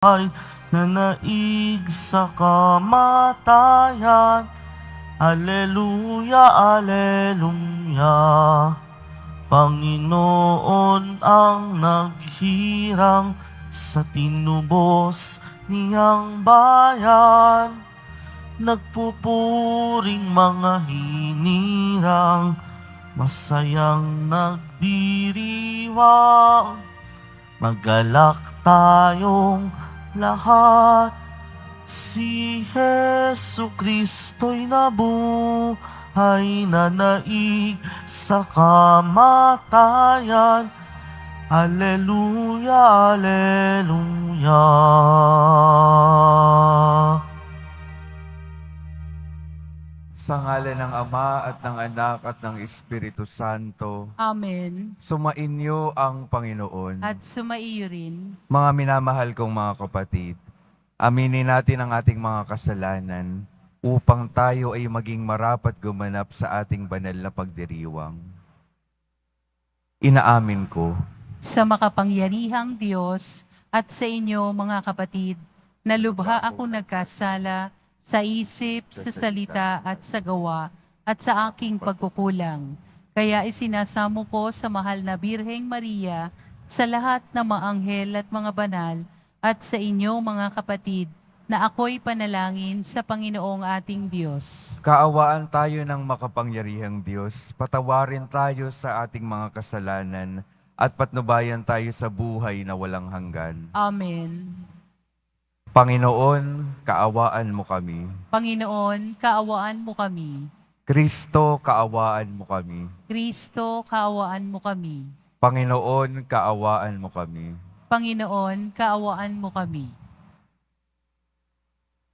ay nanaig sa kamatayan. Alleluia, alleluia. Panginoon ang naghirang sa tinubos niyang bayan. Nagpupuring mga hinirang, masayang nagdiriwang. Magalak tayong lahat, si Hesu Kristo'y nabuhay, nanaig sa kamatayan. Alleluia, alleluia. Sa ngalan ng Ama at ng Anak at ng Espiritu Santo, Amen. sumainyo ang Panginoon. At sumaiyo rin. Mga minamahal kong mga kapatid, aminin natin ang ating mga kasalanan upang tayo ay maging marapat gumanap sa ating banal na pagdiriwang. Inaamin ko Sa makapangyarihang Diyos at sa inyo mga kapatid, na lubha ako nagkasala sa isip, sa salita at sa gawa at sa aking pagkukulang. Kaya isinasamo ko sa mahal na Birheng Maria, sa lahat ng mga anghel at mga banal, at sa inyo mga kapatid, na ako'y panalangin sa Panginoong ating Diyos. kaawaan tayo ng makapangyarihang Diyos, patawarin tayo sa ating mga kasalanan at patnubayan tayo sa buhay na walang hanggan. Amen. Panginoon, kaawaan mo kami. Panginoon, kaawaan mo kami. Kristo, kaawaan mo kami. Kristo, kaawaan mo kami. Panginoon, kaawaan mo kami. Panginoon, kaawaan mo kami.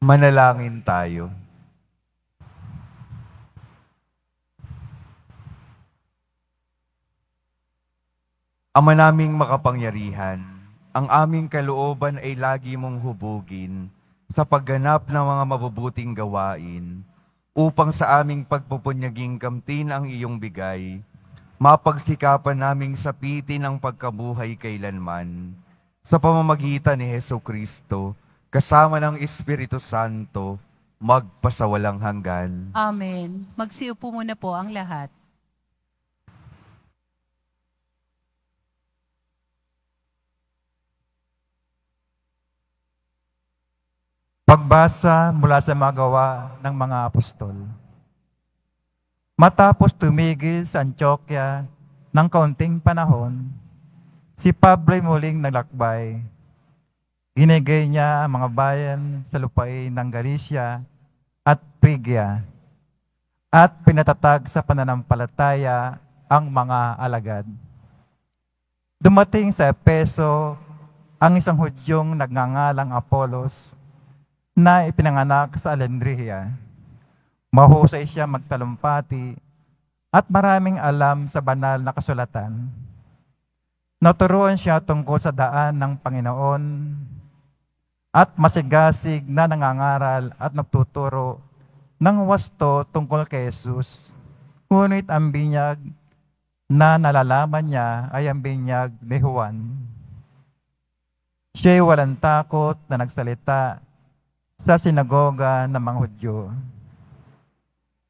Manalangin tayo. Ama naming makapangyarihan, ang aming kalooban ay lagi mong hubugin sa pagganap ng mga mabubuting gawain upang sa aming pagpupunyaging kamtin ang iyong bigay, mapagsikapan naming sapitin ang pagkabuhay kailanman sa pamamagitan ni Hesu Kristo kasama ng Espiritu Santo magpasawalang hanggan. Amen. Magsiupo muna po ang lahat. Pagbasa mula sa mga gawa ng mga apostol. Matapos tumigil sa Antioquia ng kaunting panahon, si Pablo'y muling naglakbay. Ginigay niya ang mga bayan sa lupain ng Galicia at Phrygia at pinatatag sa pananampalataya ang mga alagad. Dumating sa Efeso ang isang Hudyong nagngangalang Apolos na ipinanganak sa Alexandria. Mahusay siya magtalumpati at maraming alam sa banal na kasulatan. Naturuan siya tungkol sa daan ng Panginoon at masigasig na nangangaral at nagtuturo ng wasto tungkol kay Jesus. Ngunit ang binyag na nalalaman niya ay ang binyag ni Juan. Siya'y walang takot na nagsalita sa sinagoga ng mga Hudyo.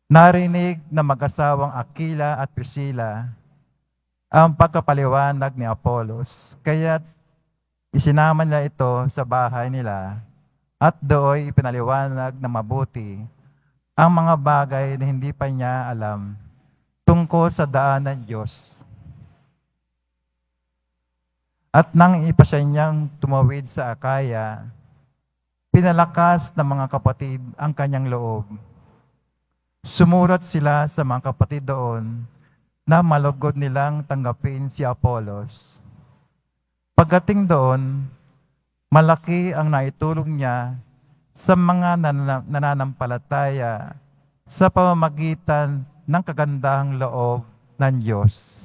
Narinig na mag-asawang Aquila at Priscilla ang pagkapaliwanag ni Apolos, kaya't isinama nila ito sa bahay nila at doon ipinaliwanag na mabuti ang mga bagay na hindi pa niya alam tungkol sa daan ng Diyos. At nang ipasya niyang tumawid sa Akaya, pinalakas ng mga kapatid ang kanyang loob. Sumurat sila sa mga kapatid doon na malugod nilang tanggapin si Apolos. Pagdating doon, malaki ang naitulong niya sa mga nananampalataya sa pamamagitan ng kagandahang loob ng Diyos.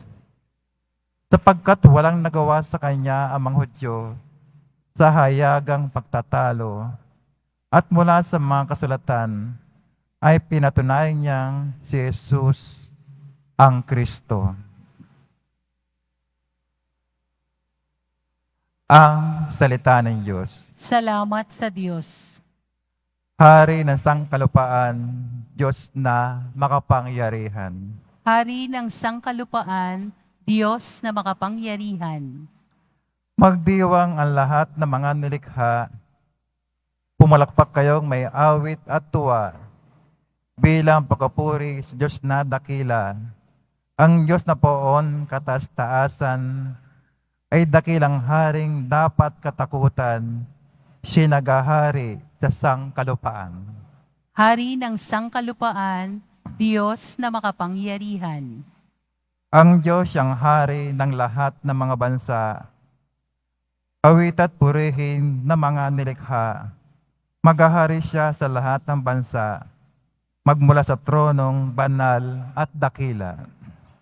Sapagkat walang nagawa sa kanya ang mga Hudyo sa hayagang pagtatalo, at mula sa mga kasulatan ay pinatunayan niyang si Jesus ang Kristo. ang salita ng Diyos. Salamat sa Diyos. Hari ng sangkalupaan, Diyos na makapangyarihan. Hari ng sangkalupaan, Diyos na makapangyarihan. Magdiwang ang lahat ng mga nilikha. Pumalakpak kayong may awit at tuwa. Bilang pagkapuri sa Diyos na dakila. Ang Diyos na poon kataas-taasan ay dakilang haring dapat katakutan. Siya nagahari sa sangkalupaan. Hari ng sangkalupaan, Diyos na makapangyarihan. Ang Diyos siyang hari ng lahat ng mga bansa. Awit at purihin ng mga nilikha. Maghahari siya sa lahat ng bansa. Magmula sa tronong banal at dakila.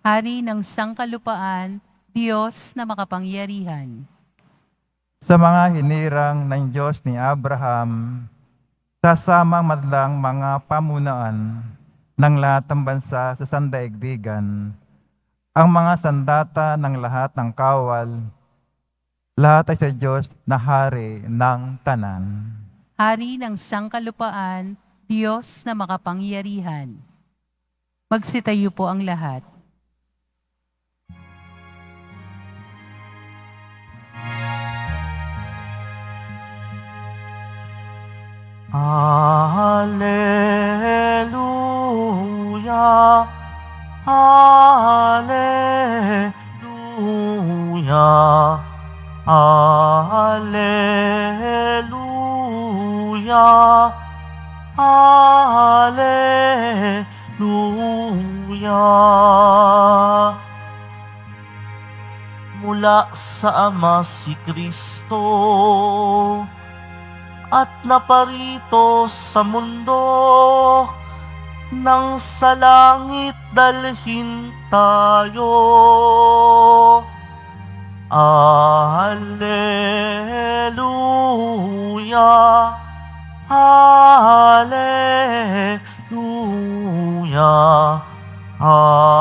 Hari ng sangkalupaan, Diyos na makapangyarihan. Sa mga hinirang ng Diyos ni Abraham, sasamang madlang mga pamunaan ng lahat ng bansa sa sandaigdigan, ang mga sandata ng lahat ng kawal, lahat ay sa Diyos na hari ng tanan. Hari ng sangkalupaan, Diyos na makapangyarihan. Magsitayo po ang lahat. Alleluia, Alleluia, Alleluia, Alleluia. Mula sa Ama si Kristo at naparito sa mundo, nang sa langit dalhin tayo. Alleluia, Alleluia, Alleluia,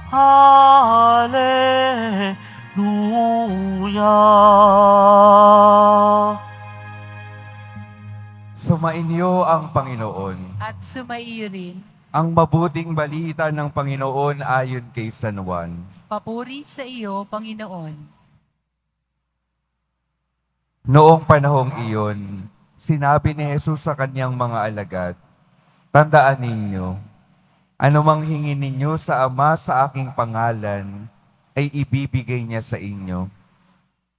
Alleluia. Sumainyo ang Panginoon. At sumaiyo rin, Ang mabuting balita ng Panginoon ayon kay San Juan. papuri sa iyo, Panginoon. Noong panahong iyon, sinabi ni Jesus sa kanyang mga alagad, "Tandaan ninyo, anumang hingin ninyo sa Ama sa aking pangalan, ay ibibigay niya sa inyo.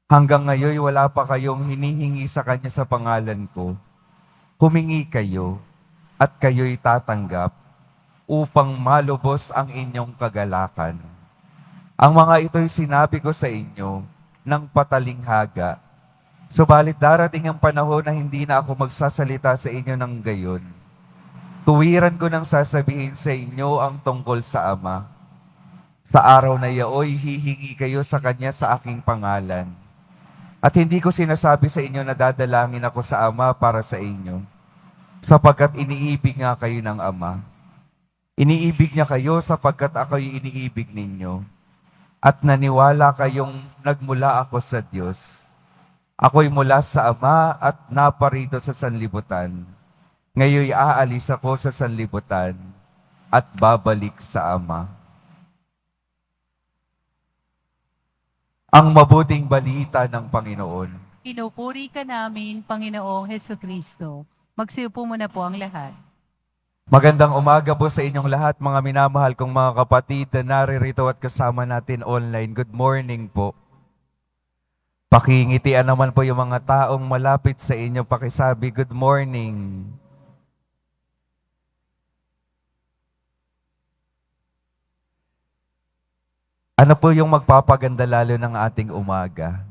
Hanggang ngayon wala pa kayong hinihingi sa kanya sa pangalan ko. Humingi kayo at kayo'y tatanggap upang malubos ang inyong kagalakan. Ang mga ito'y sinabi ko sa inyo ng patalinghaga. Subalit darating ang panahon na hindi na ako magsasalita sa inyo ng gayon. Tuwiran ko nang sasabihin sa inyo ang tungkol sa Ama. Sa araw na iyo'y hihingi kayo sa Kanya sa aking pangalan. At hindi ko sinasabi sa inyo na dadalangin ako sa Ama para sa inyo, sapagkat iniibig nga kayo ng Ama. Iniibig niya kayo sapagkat ako'y iniibig ninyo. At naniwala kayong nagmula ako sa Diyos. Ako'y mula sa Ama at naparito sa sanlibutan. Ngayon'y aalis ako sa sanlibutan at babalik sa Ama." Ang mabuting balita ng Panginoon. Pinupuri ka namin, Panginoong Hesukristo. Magsiupo muna po ang lahat. Magandang umaga po sa inyong lahat, mga minamahal kong mga kapatid na naririto at kasama natin online. Good morning po. Pakingitian naman po yung mga taong malapit sa inyo, pakisabi, good morning. Ano po yung magpapaganda lalo ng ating umaga?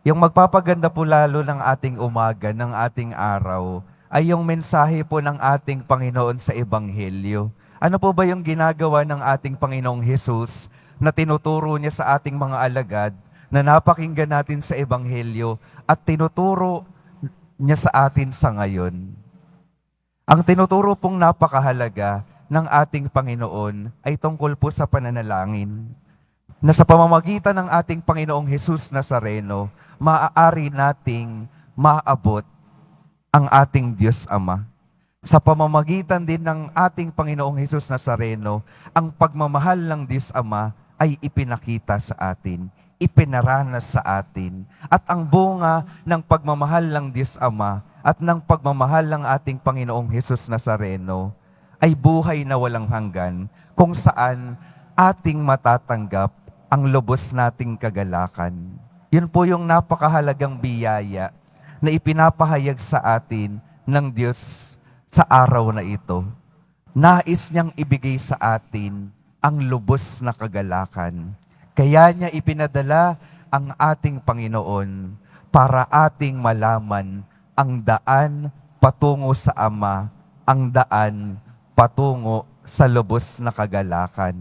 Yung magpapaganda po lalo ng ating umaga, ng ating araw, ay yung mensahe po ng ating Panginoon sa Ebanghelyo. Ano po ba yung ginagawa ng ating Panginoong Hesus na tinuturo niya sa ating mga alagad na napakinggan natin sa Ebanghelyo at tinuturo niya sa atin sa ngayon? Ang tinuturo pong napakahalaga ng ating Panginoon ay tungkol po sa pananalangin. na sa pamamagitan ng ating Panginoong Hesus Nazareno, maaari nating maabot ang ating Diyos Ama. Sa pamamagitan din ng ating Panginoong Hesus Nazareno, ang pagmamahal ng Diyos Ama ay ipinakita sa atin, ipinaranas sa atin. At ang bunga ng pagmamahal ng Diyos Ama at ng pagmamahal ng ating Panginoong Hesus Nazareno ay buhay na walang hanggan, kung saan ating matatanggap ang lubos nating kagalakan. Yun po yung napakahalagang biyaya na ipinapahayag sa atin ng Diyos sa araw na ito. Nais niyang ibigay sa atin ang lubos na kagalakan. Kaya niya ipinadala ang ating Panginoon para ating malaman ang daan patungo sa Ama, ang daan patungo sa lubos na kagalakan.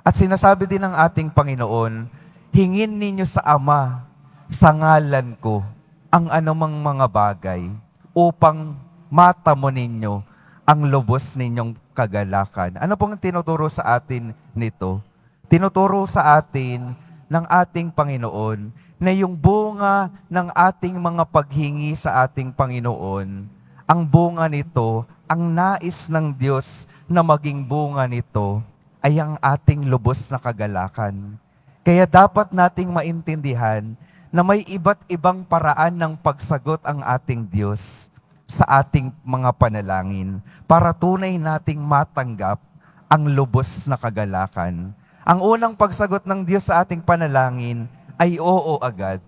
At sinasabi din ng ating Panginoon, hingin ninyo sa Ama, sa ngalan ko, ang anumang mga bagay, upang matamo ninyo ang lubos ninyong kagalakan. Ano pong tinuturo sa atin nito? Tinuturo sa atin ng ating Panginoon na yung bunga ng ating mga paghingi sa ating Panginoon, ang bunga nito, ang nais ng Diyos na maging bunga nito, ay ang ating lubos na kagalakan. Kaya dapat nating maintindihan na may iba't ibang paraan ng pagsagot ang ating Diyos sa ating mga panalangin para tunay nating matanggap ang lubos na kagalakan. Ang unang pagsagot ng Diyos sa ating panalangin ay oo agad.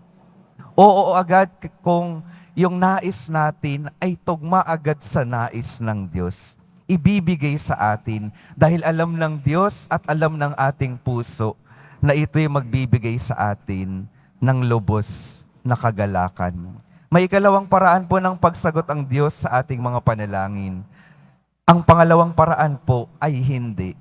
Oo agad kung yung nais natin ay tugma agad sa nais ng Diyos. Ibibigay sa atin dahil alam ng Diyos at alam ng ating puso na ito'y magbibigay sa atin ng lubos na kagalakan. May ikalawang paraan po ng pagsagot ang Diyos sa ating mga panalangin. Ang pangalawang paraan po ay hindi.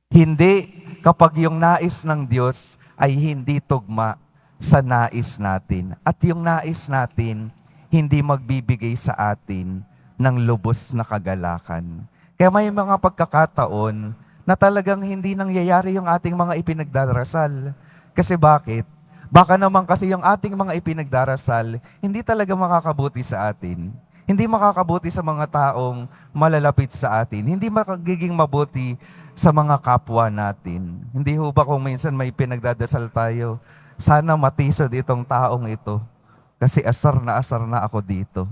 Hindi kapag yung nais ng Diyos ay hindi tugma sa nais natin. At yung nais natin hindi magbibigay sa atin ng lubos na kagalakan. Kaya may mga pagkakataon na talagang hindi nangyayari yung ating mga ipinagdarasal. Kasi bakit? Baka naman kasi yung ating mga ipinagdarasal, hindi talaga makakabuti sa atin. Hindi makakabuti sa mga taong malalapit sa atin. Hindi magiging mabuti sa mga kapwa natin. Hindi ho ba kung minsan may pinagdadasal tayo, sana matisod itong taong ito. Kasi asar na ako dito.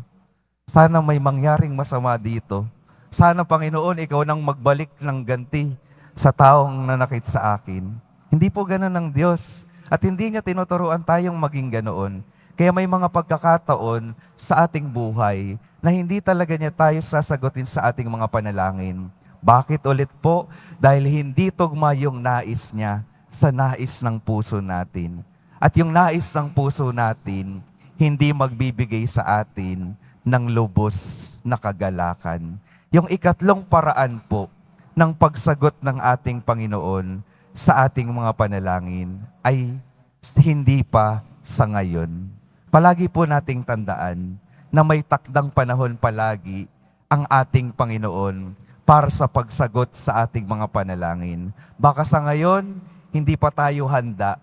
Sana may mangyaring masama dito. Sana, Panginoon, ikaw nang magbalik ng ganti sa taong nanakit sa akin. Hindi po ganun ng Diyos. At hindi niya tinuturuan tayong maging ganoon. Kaya may mga pagkakataon sa ating buhay na hindi talaga niya tayo sasagutin sa ating mga panalangin. Bakit ulit po? Dahil hindi tugma yung nais niya sa nais ng puso natin. At yung nais ng puso natin, hindi magbibigay sa atin ng lubos na kagalakan. Yung ikatlong paraan po ng pagsagot ng ating Panginoon sa ating mga panalangin ay hindi pa sa ngayon. Palagi po nating tandaan na may takdang panahon palagi ang ating Panginoon para sa pagsagot sa ating mga panalangin. Baka sa ngayon, hindi pa tayo handa.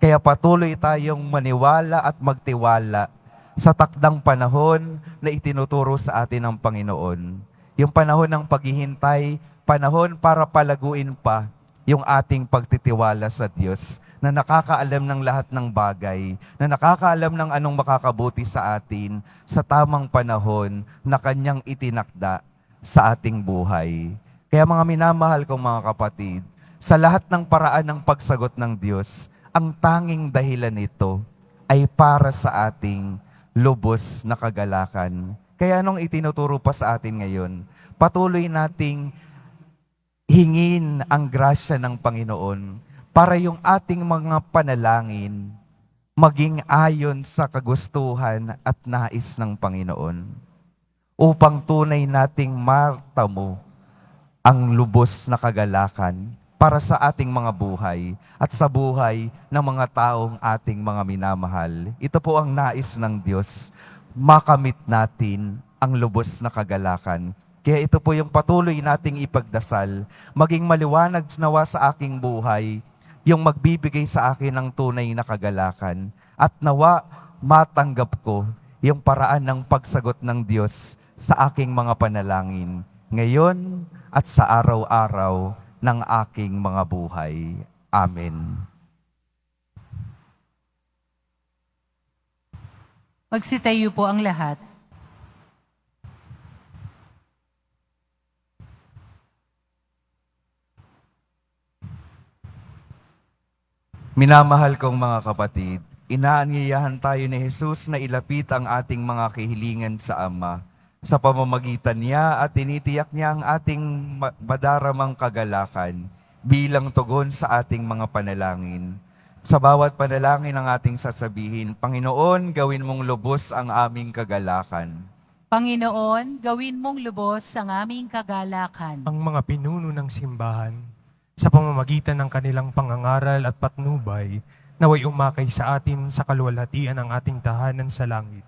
Kaya patuloy tayong maniwala at magtiwala sa takdang panahon na itinuturo sa atin ng Panginoon. Yung panahon ng paghihintay, panahon para palaguin pa yung ating pagtitiwala sa Diyos na nakakaalam ng lahat ng bagay, na nakakaalam ng anong makakabuti sa atin sa tamang panahon na Kanyang itinakda sa ating buhay. Kaya mga minamahal kong mga kapatid, sa lahat ng paraan ng pagsagot ng Diyos, ang tanging dahilan nito ay para sa ating lubos na kagalakan. Kaya anong itinuturo pa sa atin ngayon? Patuloy nating hingin ang grasya ng Panginoon para yung ating mga panalangin maging ayon sa kagustuhan at nais ng Panginoon upang tunay nating matamo ang lubos na kagalakan para sa ating mga buhay at sa buhay ng mga taong ating mga minamahal. Ito po ang nais ng Diyos, makamit natin ang lubos na kagalakan. Kaya ito po yung patuloy nating ipagdasal, maging maliwanag nawa sa aking buhay yung magbibigay sa akin ng tunay na kagalakan. At nawa matanggap ko yung paraan ng pagsagot ng Diyos sa aking mga panalangin, ngayon at sa araw-araw ng aking mga buhay. Amen. Magsitayo po ang lahat. Minamahal kong mga kapatid, inaanyayahan tayo ni Jesus na ilapit ang ating mga kahilingan sa Ama. Sa pamamagitan niya at tinitiyak niya ang ating madaramang kagalakan bilang tugon sa ating mga panalangin. Sa bawat panalangin ang ating sasabihin, Panginoon, gawin mong lubos ang aming kagalakan. Panginoon, gawin mong lubos ang aming kagalakan. Ang mga pinuno ng simbahan, sa pamamagitan ng kanilang pangangaral at patnubay, naway umakay sa atin sa kaluwalhatian ng ating tahanan sa langit.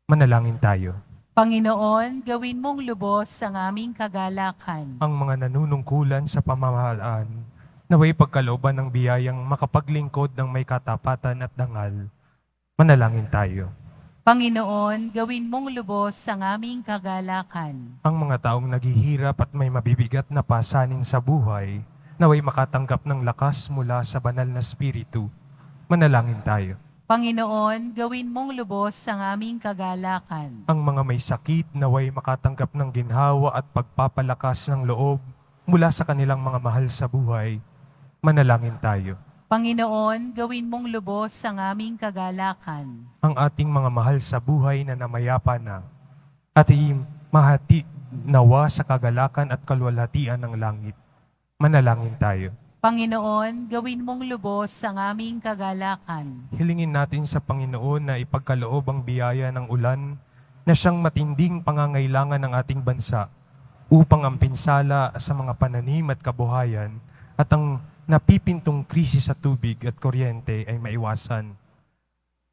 Manalangin tayo. Panginoon, gawin mong lubos ang aming kagalakan. Ang mga nanunungkulan sa pamamahalaan, naway pagkalooban ng biyayang makapaglingkod ng may katapatan at dangal. Manalangin tayo. Panginoon, gawin mong lubos ang aming kagalakan. Ang mga taong naghihirap at may mabibigat na pasanin sa buhay, naway makatanggap ng lakas mula sa banal na Espiritu. Manalangin tayo. Panginoon, gawin mong lubos ang aming kagalakan. Ang mga may sakit naway makatanggap ng ginhawa at pagpapalakas ng loob mula sa kanilang mga mahal sa buhay. Manalangin tayo. Panginoon, gawin mong lubos ang aming kagalakan. Ang ating mga mahal sa buhay na namayapa na at mahati nawa sa kagalakan at kaluwalhatian ng langit. Manalangin tayo. Panginoon, gawin mong lubos ang aming kagalakan. Hilingin natin sa Panginoon na ipagkaloob ang biyaya ng ulan na siyang matinding pangangailangan ng ating bansa upang ang pinsala sa mga pananim at kabuhayan at ang napipintong krisis sa tubig at kuryente ay maiwasan.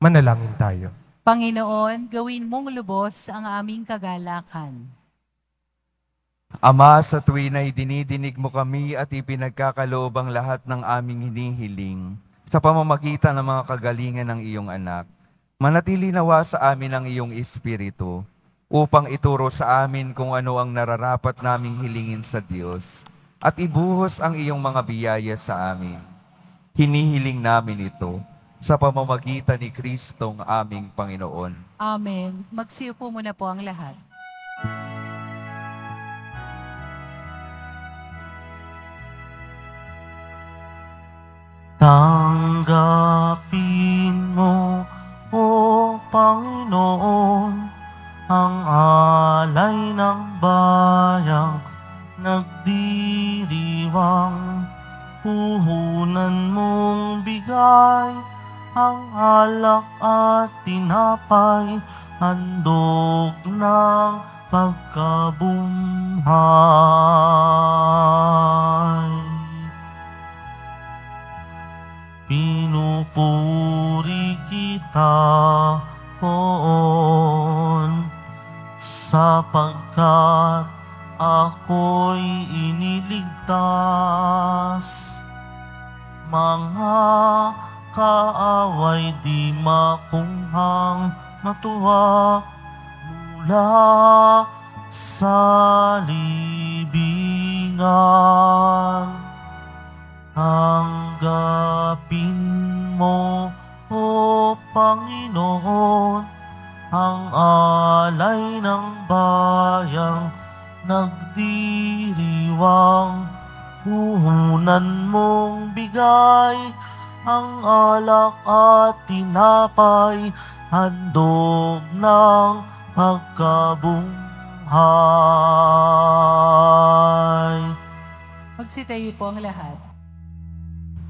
Manalangin tayo. Panginoon, gawin mong lubos ang aming kagalakan. Ama, sa tuwin ay dinidinig mo kami at ipinagkakaloob ang lahat ng aming hinihiling sa pamamagitan ng mga kagalingan ng iyong anak. Manatili nawa sa amin ang iyong Espiritu upang ituro sa amin kung ano ang nararapat naming hilingin sa Diyos at ibuhos ang iyong mga biyaya sa amin. Hinihiling namin ito sa pamamagitan ni Kristong aming Panginoon. Amen. Magsiupo muna po ang lahat. Tanggapin mo, O Panginoon, ang alay ng bayang nagdiriwang. Puhunan mong bigay ang alak at tinapay, handog ng pagkabumhay. Pinupuri kita, Poon, sapagkat ako'y iniligtas. Mga kaaway di makunghang matuwa mula sa libingan. Tanggapin mo, O Panginoon, ang alay ng bayang nagdiriwang. Puhunan mong bigay ang alak at tinapay, handog ng pagkabunghay. Magsitayo po ang lahat.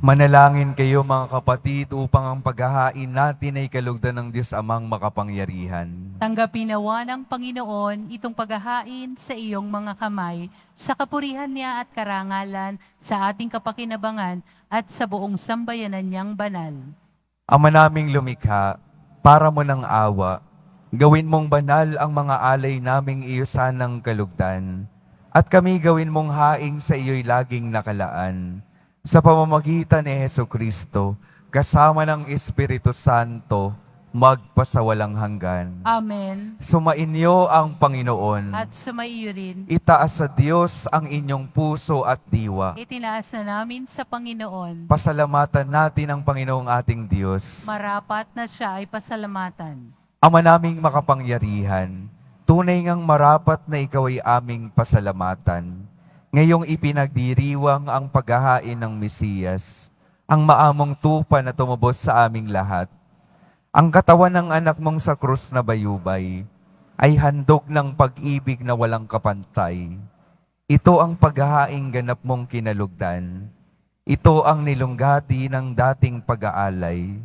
Manalangin kayo mga kapatid upang ang paghahain natin ay kalugdan ng Diyos Amang makapangyarihan. Tanggapin nawa ng Panginoon itong paghahain sa iyong mga kamay, sa kapurihan niya at karangalan, sa ating kapakinabangan at sa buong sambayanan niyang banal. Ama naming lumikha, para mo ng awa, gawin mong banal ang mga alay naming iyo sanang kalugdan, at kami gawin mong haing sa iyo'y laging nakalaan. sa pamamagitan ni Hesukristo, kasama ng Espiritu Santo, magpasawalang hanggan. Amen. Sumainyo ang Panginoon. At sumaiyo rin. Itaas sa Diyos ang inyong puso at diwa. Itinaas na namin sa Panginoon. Pasalamatan natin ang Panginoong ating Diyos. Marapat na siya ay pasalamatan. Ama naming makapangyarihan, tunay ngang marapat na ikaw ay aming pasalamatan. Ngayong ipinagdiriwang ang paghahain ng Mesiyas, ang maamong tupa na tumubos sa aming lahat. Ang katawan ng anak mong sa krus na bayubay ay handog ng pag-ibig na walang kapantay. Ito ang paghahaing ganap mong kinalugdan. Ito ang nilunggati ng dating pag-aalay.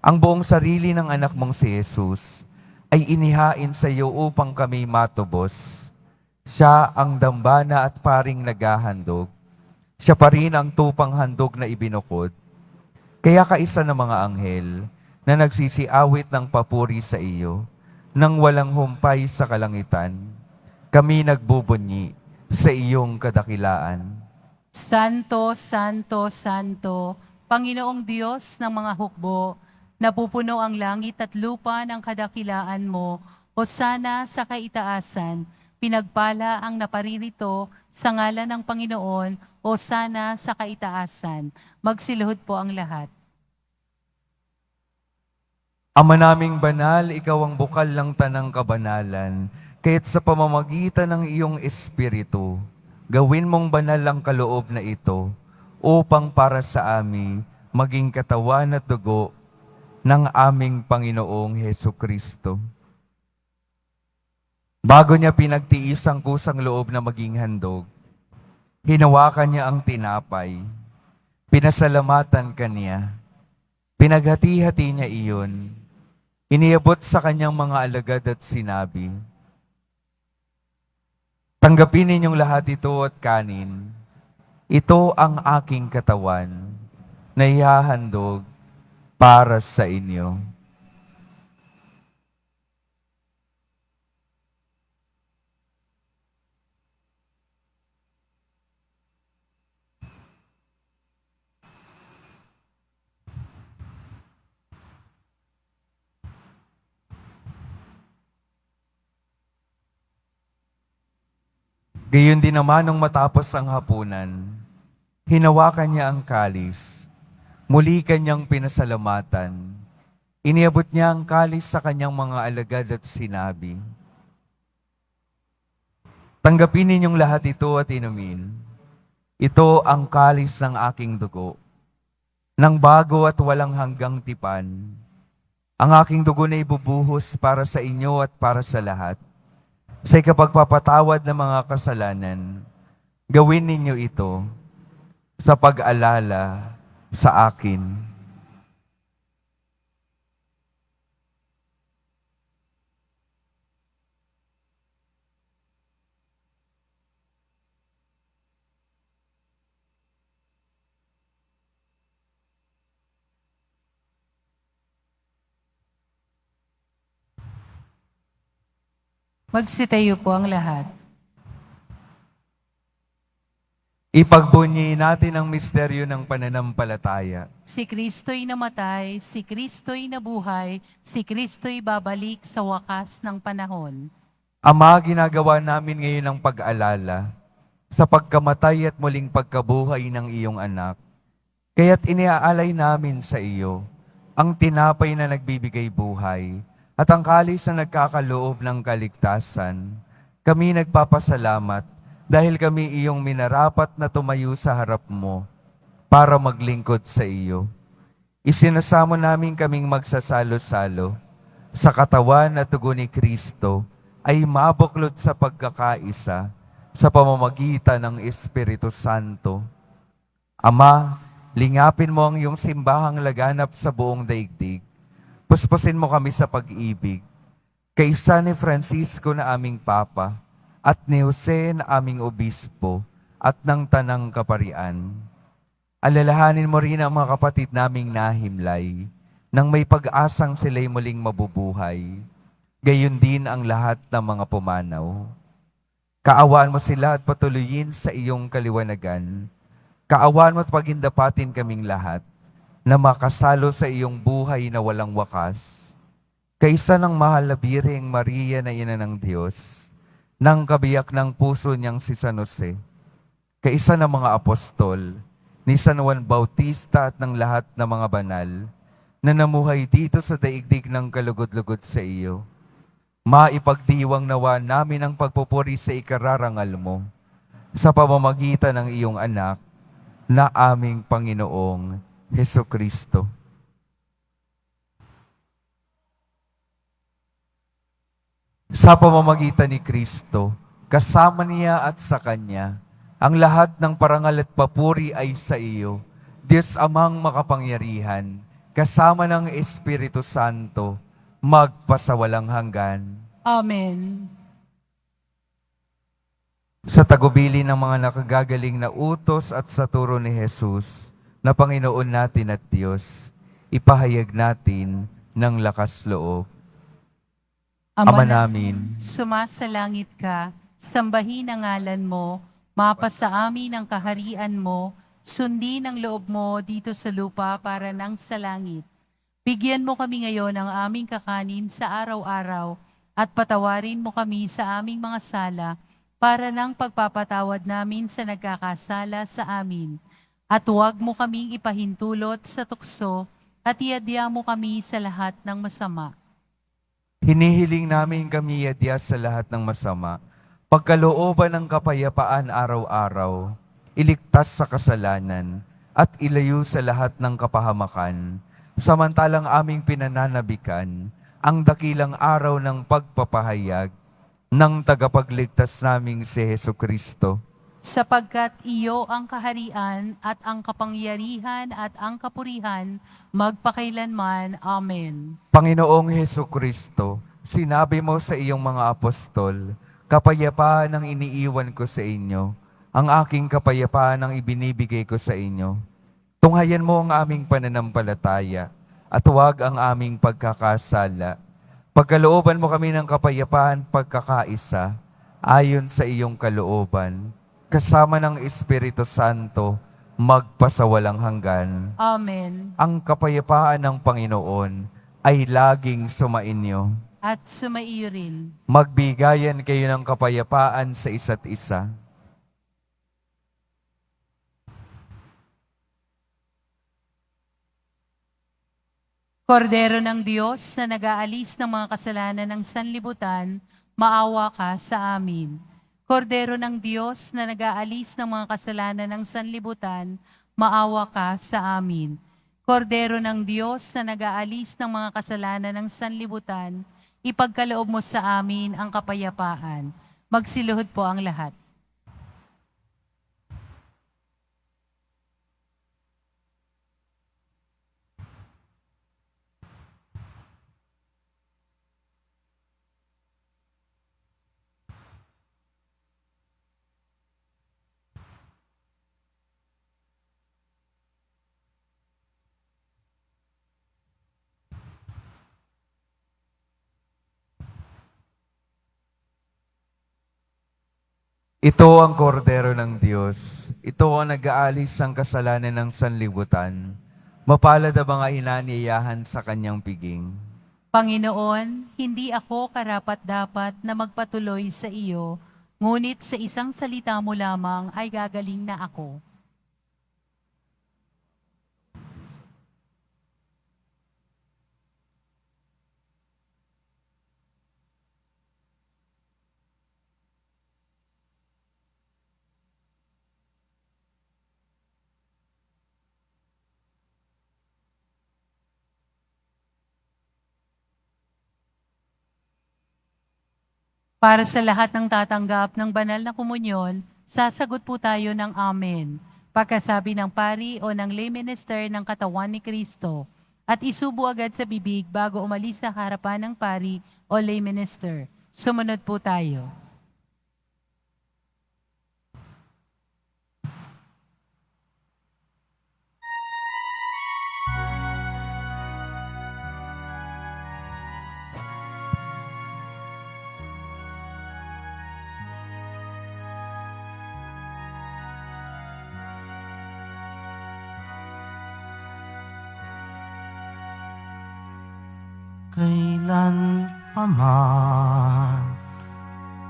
Ang buong sarili ng anak mong si Jesus ay inihain sa iyo upang kami matubos. Siya ang dambana at paring naghahandog. Siya pa rin ang tupang handog na ibinukod. Kaya kaisa ng mga anghel na nagsisiawit ng papuri sa iyo, nang walang humpay sa kalangitan, kami nagbubunyi sa iyong kadakilaan. Santo, Santo, Santo, Panginoong Diyos ng mga hukbo, napupuno ang langit at lupa ng kadakilaan mo, hosana sa kaitaasan, pinagpala ang naparirito sa ngalan ng Panginoon, hosana sa kaitaasan. Magsiluhod po ang lahat. Ama naming banal, ikaw ang bukal ng tanang kabanalan, kaya't sa pamamagitan ng iyong Espiritu, gawin mong banal ang kaloob na ito, upang para sa amin maging katawan at dugo ng aming Panginoong Hesukristo. Bago niya pinagtiis ang kusang loob na maging handog, hinawakan niya ang tinapay, pinasalamatan kaniya, pinaghati-hati niya iyon, iniabot sa kanyang mga alagad at sinabi, "Tanggapin ninyong lahat ito at kanin. Ito ang aking katawan na ihahandog para sa inyo." Gayon din naman nung matapos ang hapunan, hinawakan niya ang kalis, muli kanyang pinasalamatan, iniabot niya ang kalis sa kanyang mga alagad at sinabi, "Tanggapin ninyong lahat ito at inumin. Ito ang kalis ng aking dugo, ng bago at walang hanggang tipan. Ang aking dugo na ibubuhos para sa inyo at para sa lahat. Sa ikapagpapatawad ng mga kasalanan, gawin ninyo ito sa pag-alala sa akin." Magsitayo po ang lahat. Ipagbunyi natin ang misteryo ng pananampalataya. Si Kristo'y namatay, si Kristo'y nabuhay, si Kristo'y babalik sa wakas ng panahon. Ama, ginagawa namin ngayon ang pag-alala sa pagkamatay at muling pagkabuhay ng iyong anak. Kaya't iniaalay namin sa iyo ang tinapay na nagbibigay buhay at ang kalis na nagkakaloob ng kaligtasan. Kami nagpapasalamat dahil kami iyong minarapat na tumayo sa harap mo para maglingkod sa iyo. Isinasamo namin kaming magsasalo-salo sa katawan at dugo ni Kristo ay mabuklod sa pagkakaisa sa pamamagitan ng Espiritu Santo. Ama, lingapin mo ang iyong simbahang laganap sa buong daigdig. Puspusin mo kami sa pag-ibig. Kaisa ni Francisco na aming Papa at ni Jose na aming Obispo at ng Tanang Kaparian. Alalahanin mo rin ang mga kapatid naming nahimlay nang may pag-asang sila'y muling mabubuhay. Gayon din ang lahat ng mga pumanaw. Kaawaan mo sila at patuloyin sa iyong kaliwanagan Kaawaan mo at pagindapatin kaming lahat na makasalo sa iyong buhay na walang wakas. Kaisa ng mahal na Birheng Maria na Ina ng Diyos, ng kabiyak ng puso niyang si San Jose, kaisa ng mga apostol, ni San Juan Bautista at ng lahat ng mga banal, na namuhay dito sa daigdig ng kalugod-lugod sa iyo. Maipagdiwang nawa namin ang pagpupuri sa ikararangal mo, sa pamamagitan ng iyong anak, na aming Panginoong Hesukristo. Sa pamamagitan ni Kristo, kasama niya at sa Kanya, ang lahat ng parangal at papuri ay sa iyo, Diyos Amang makapangyarihan, kasama ng Espiritu Santo, magpasawalang hanggan. Amen. Sa tagubili ng mga nakagagaling na utos at sa turo ni Jesus, na Panginoon natin at Diyos, ipahayag natin ng lakas loob. Ama namin, sumasalangit ka, sambahin ang ngalan mo, mapasa amin ang kaharian mo, sundin ang loob mo dito sa lupa para nang sa langit. Bigyan mo kami ngayon ng aming kakanin sa araw-araw at patawarin mo kami sa aming mga sala para nang pagpapatawad namin sa nagkakasala sa amin. At huwag mo kaming ipahintulot sa tukso at iadya mo kami sa lahat ng masama. hinihiling namin kami yadya sa lahat ng masama, pagkalooban ng kapayapaan araw-araw, iligtas sa kasalanan, at ilayo sa lahat ng kapahamakan, samantalang aming pinananabikan ang dakilang araw ng pagpapahayag ng tagapagligtas naming si Hesukristo. Sapagkat iyo ang kaharian at ang kapangyarihan at ang kapurihan magpakailanman. Amen. Panginoong Hesukristo, sinabi mo sa iyong mga apostol, kapayapaan ang iniiwan ko sa inyo, ang aking kapayapaan ang ibinibigay ko sa inyo. Tunghayan mo ang aming pananampalataya at huwag ang aming pagkakasala. Pagkalooban mo kami ng kapayapaan pagkakaisa, ayon sa iyong kalooban, kasama ng Espiritu Santo, magpasawalang hanggan. Amen. Ang kapayapaan ng Panginoon ay laging sumainyo. At sumaiyo rin. Magbigayan kayo ng kapayapaan sa isa't isa. Kordero ng Diyos na nag-aalis ng mga kasalanan ng sanlibutan, maawa ka sa amin. Kordero ng Diyos na nag-aalis ng mga kasalanan ng sanlibutan, maawa ka sa amin. Kordero ng Diyos na nag-aalis ng mga kasalanan ng sanlibutan, ipagkaloob mo sa amin ang kapayapaan. Magsiluhod po ang lahat. Ito ang kordero ng Diyos. Ito ang nag-aalis ng kasalanan ng sanlibutan. Mapalad ang mga inaniyahan sa kanyang piging. Panginoon, hindi ako karapat-dapat na magpatuloy sa iyo, ngunit sa isang salita mo lamang ay gagaling na ako. Para sa lahat ng tatanggap ng banal na komunyon, sasagot po tayo ng Amen. Pagkasabi ng pari o ng lay minister ng katawan ni Kristo, at isubo agad sa bibig bago umalis sa harapan ng pari o lay minister. Sumunod po tayo. kailan paman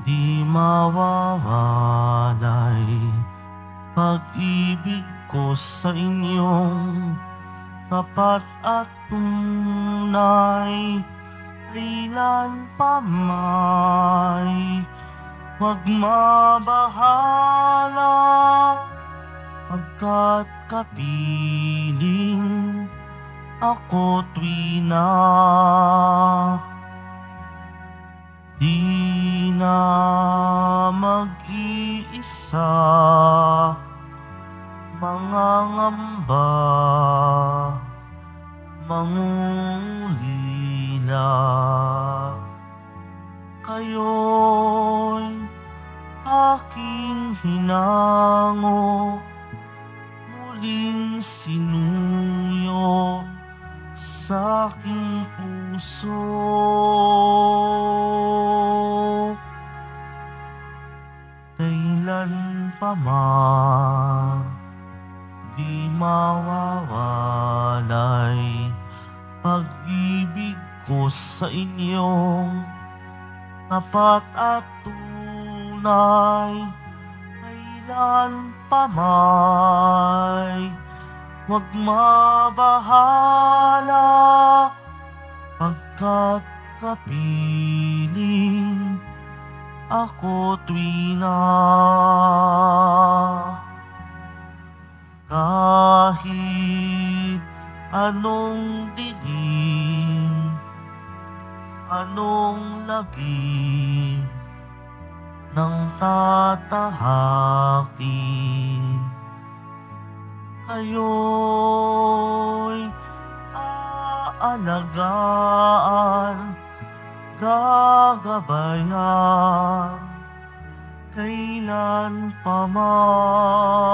di mawawalay pag-ibig ko sa inyong tapat at tunay. Kailan pamay wag mabahala pagkat kapiling ako tuwina. Di na mag-iisa, mangangamba, mangungulila. Kayo'y aking hinango, muling sinuyo sa aking puso. Kailan pa man di mawawalay pag-ibig ko sa inyong tapat at tunay. Kailan pa may wag mabahala pagkat kapiling ako tuwina. Kahit anong dilim, anong lagim ng tatahakin, kayo'y aalagaan, gagabayan, kailan pa man.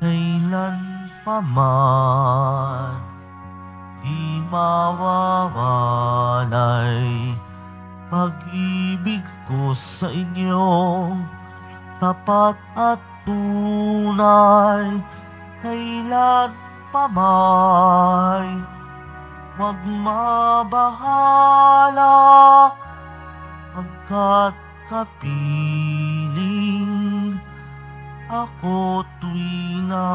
Kailan pa man di mawawalay pag-ibig ko sa inyong tapat at tunay. Kailan pa may wag mabahala pagkat kapiling ako tuwina.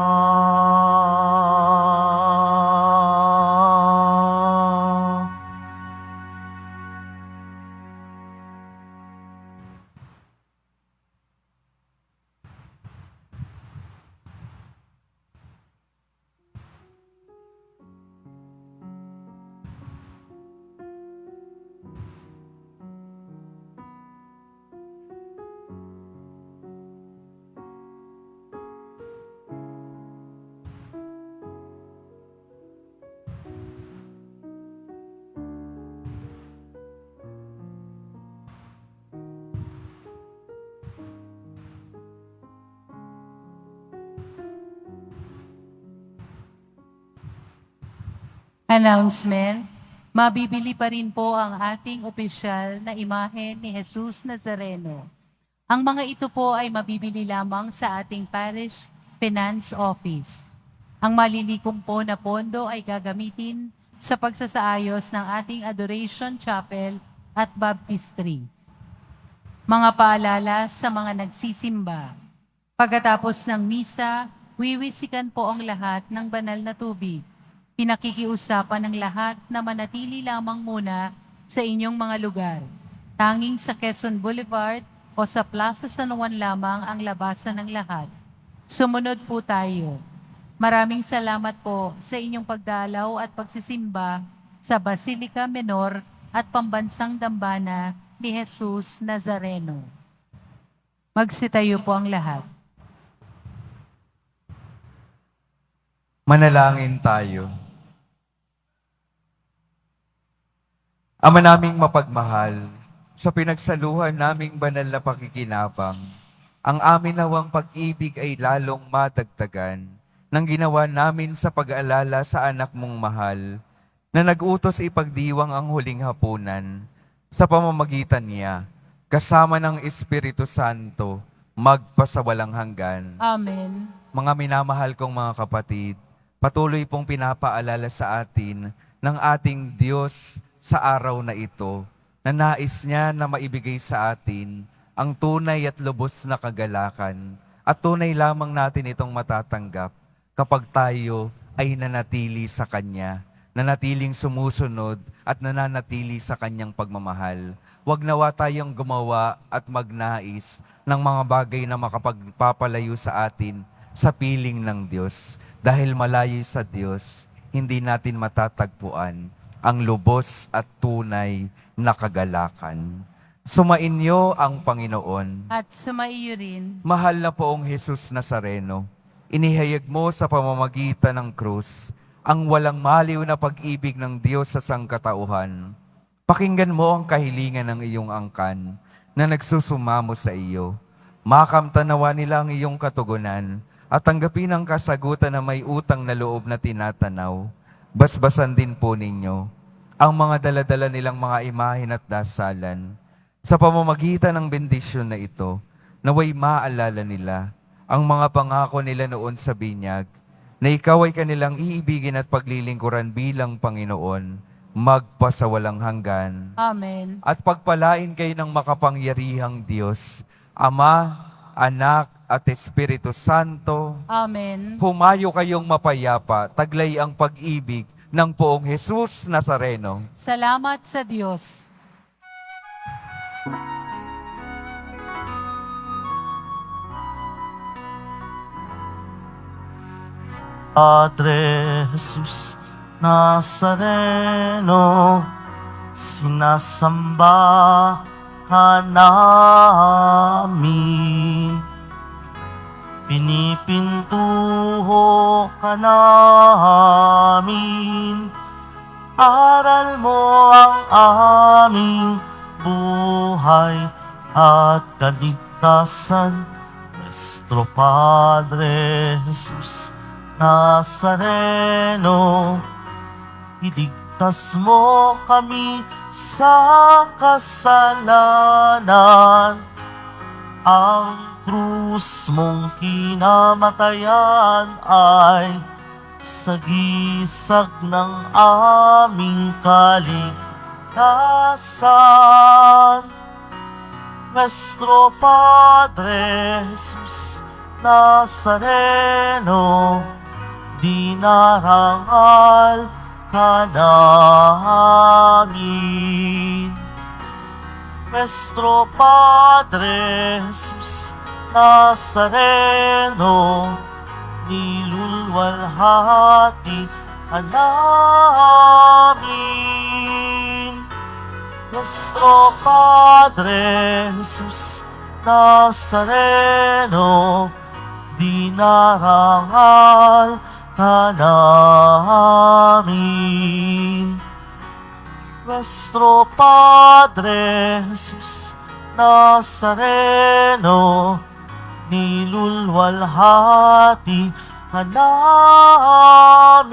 Announcement, mabibili pa rin po ang ating opisyal na imahe ni Jesus Nazareno. Ang mga ito po ay mabibili lamang sa ating Parish Finance Office. Ang malilikom po na pondo ay gagamitin sa pagsasaayos ng ating Adoration Chapel at Baptistry. Mga paalala sa mga nagsisimba. Pagkatapos ng misa, wiwisikan po ang lahat ng banal na tubig. Pinakikiusapan ng lahat na manatili lamang muna sa inyong mga lugar. Tanging sa Quezon Boulevard o sa Plaza San Juan lamang ang labasan ng lahat. Sumunod po tayo. Maraming salamat po sa inyong pagdalaw at pagsisimba sa Basilica Menor at Pambansang Dambana ni Jesus Nazareno. Magsitayo po ang lahat. Manalangin tayo. Ama naming mapagmahal, sa pinagsaluhan naming banal na pakikinabang, ang amin nawang pag-ibig ay lalong matagtagan ng ginawa namin sa pag-aalala sa anak mong mahal, na nag-utos ipagdiwang ang huling hapunan sa pamamagitan niya, kasama ng Espiritu Santo, magpasawalang hanggan. Amen. Mga minamahal kong mga kapatid, patuloy pong pinapaalala sa atin ng ating Diyos sa araw na ito, na nais niya na maibigay sa atin ang tunay at lubos na kagalakan, at tunay lamang natin itong matatanggap kapag tayo ay nanatili sa Kanya, nanatiling sumusunod at nananatili sa Kanyang pagmamahal. Huwag nawa tayong gumawa at magnais ng mga bagay na makapagpapalayo sa atin sa piling ng Diyos. Dahil malayo sa Diyos, hindi natin matatagpuan ang lubos at tunay na kagalakan. Sumainyo ang Panginoon. At sumaiyo rin. Mahal na poong Jesus Nazareno, inihayag mo sa pamamagitan ng krus ang walang maliw na pag-ibig ng Diyos sa sangkatauhan. Pakinggan mo ang kahilingan ng iyong angkan na nagsusumamo sa iyo. Makamtanawa nila ang iyong katugunan at tanggapin ang kasagutan na may utang na loob na tinatanaw. Basbasan din po ninyo ang mga daladala nilang mga imahin at dasalan. Sa pamamagitan ng bendisyon na ito, naway maalala nila ang mga pangako nila noon sa binyag, na ikaw ay kanilang iibigin at paglilingkuran bilang Panginoon, magpasawalang hanggan. Amen. At pagpalain kayo ng makapangyarihang Diyos, Ama, Anak, at Espiritu Santo. Amen. Humayo kayong mapayapa, taglay ang pag-ibig ng poong Jesus Nazareno. Salamat sa Diyos. Padre Jesus Nazareno, sinasamba ka namin. Pinipintuho ka namin. Aral mo ang aming buhay at kaligtasan. Nuestro Padre Jesus Nazareno, iligtas mo kami sa kasalanan. Ang krus mong kinamatayan ay sagisag ng aming kaligtasan. Nuestro Padre Jesus Nazareno, dinarangal ka namin. Nuestro Padre Jesus Nazareno, nilulwalhati ka namin. Nuestro Padre Jesus Nazareno, dinarangal ka namin. Nuestro Padre Jesus Nazareno, nilulwalhati ka namin.